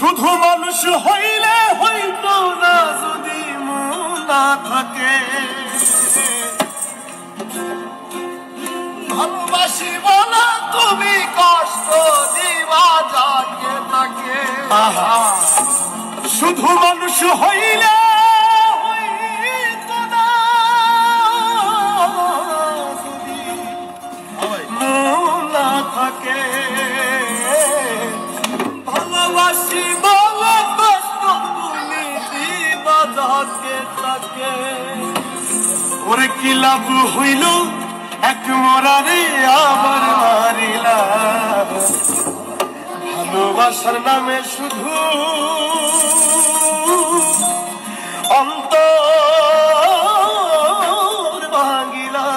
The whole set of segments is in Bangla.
শুধু মানুষ হইলে হইতো না যদি মন না থাকে ভালোবাসি বলা তুমি কষ্ট দিবা যাকে তাকে শুধু মানুষ হইলে হইতো না যদি মন না থাকে ভালোবাসি বলা কষ্ট তুমি দিবা যাকে তাকে ওরে কি লাভ হইল এক মরারে আবার মারিলা ভালোবাসার নামে শুধু অন্তর ভাঙিলা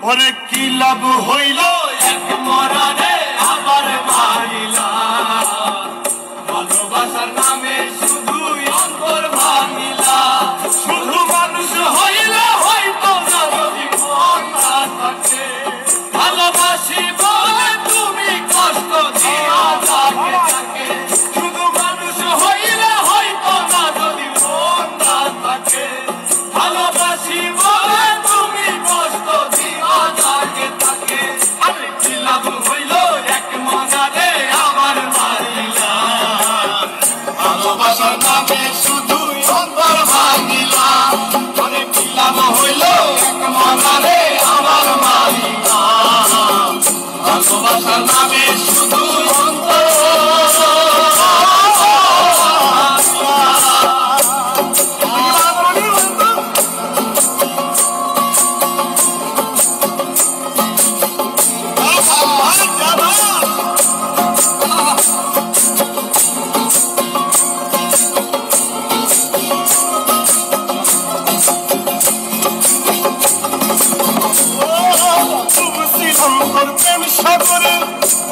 ওরে কি লাভ হইল এক মরারে আবার মারিলা ভালোবাসার নামে শুধু অন্তর ভাঙিলা শুধু মানুষ হইলে ভালোবাসি বলে তুমি কষ্ট দিয়া যাকে তাকে শুধু মানুষ হইলে হয়তো না যদি মন না থাকে ভালোবাসি বলে তুমি কষ্ট দিয়া যাকে তাকে আরে কি লাভ হইল এক মনারে আমার মারিলা ভালোবাসার নামে শুধু অন্তর ভাঙিলা আরে কি লাভ হইল এক মনারে আমার মারিলা ভালোবাসার নামে শুধু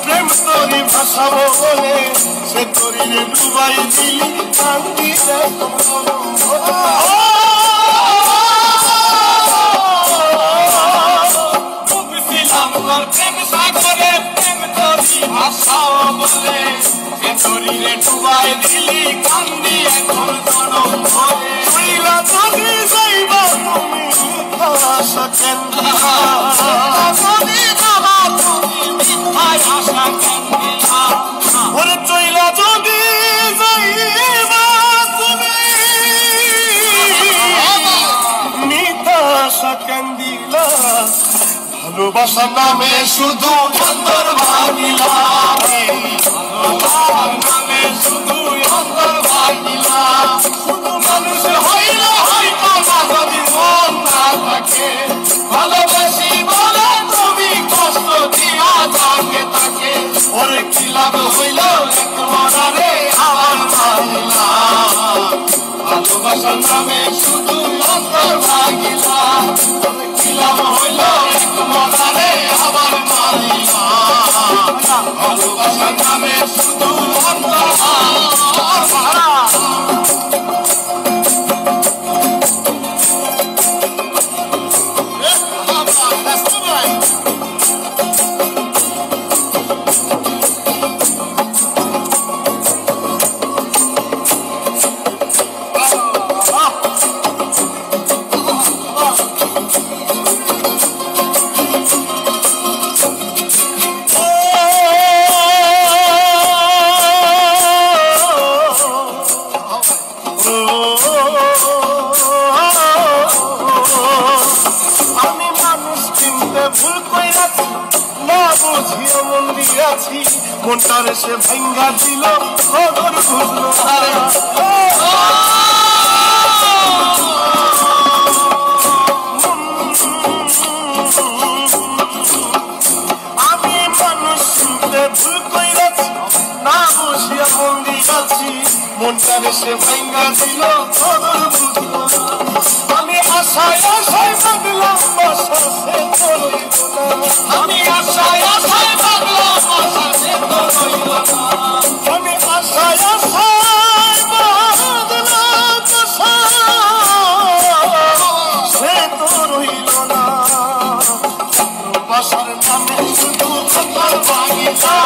প্রেম তোরি ভাসাবো বলে সে তোরিরে ডুবাই দিলি কান্দি ডুবছিলাম তোর প্রেম সাগরে প্রেম তোরি ভাসাবো বলে সে তোরিরে ডুবাই দিলি কান্দি এখন জনম ভরে তুইলা যদি যাইবা তুমি আশা কেন্দ্রা যদি যাবা তুমি মিথ্যায় আশা কেন্দ্রা ওরে চইলা যদি যাইবা তুমি মিথ্যা আশা কেন্দ্রা ভালোবাসার নামে শুধু অন্তর ভাঙিলা ভালোবাসার নামে শুধু অন্তর ভাঙিলা শুধু মানুষ হইলে হয়তো না যদি মন না থাকে ভালোবাসি বলে তুমি কষ্ট দিয়া যাকে তাকে ওরে কি লাভ হইল এক মনারে আমার মারিলা ভালোবাসার নামে শুধু অন্তর ভাঙিলা ওরে কি লাভ হইল এক মনারে আমার মারিলা ভালোবাসার নামে শুধু অন্তর ভাঙিলা মনটারে সে ভাঙ্গা দিল খবর বুঝলো আমি মানুষ শুনতে ভুল কইরাছি না বুঝিয়া মন দিয়াছি মনটারে সে ভাঙ্গা দিল খবর বুঝলো আমি আশায় আশায় বাঁধলাম বাসা সে করইল না আমি আশায় আশায় বাঁধলাম বাসা সে করইল না আমি আশায় আশায় বাঁধলাম বাসা সে করইল না বাসার নামে শুধু অন্তর ভাঙিলা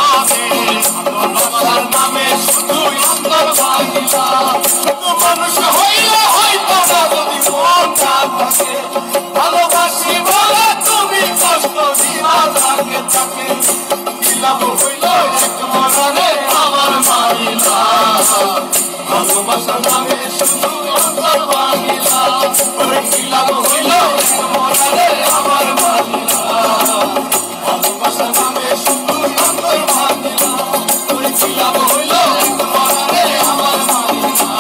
ভালোবাসা নামে শুধু অন্তর ভাঙিলা ওরে কি লাভ হইল মরারে আমার মানিলা ভালোবাসা নামে শুধু অন্তর ভাঙিলা ওরে কি লাভ হইল মরারে আমার মানিলা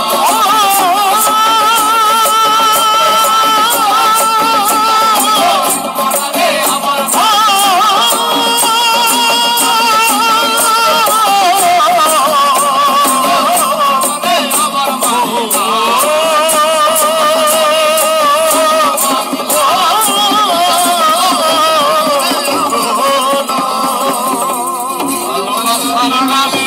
I'm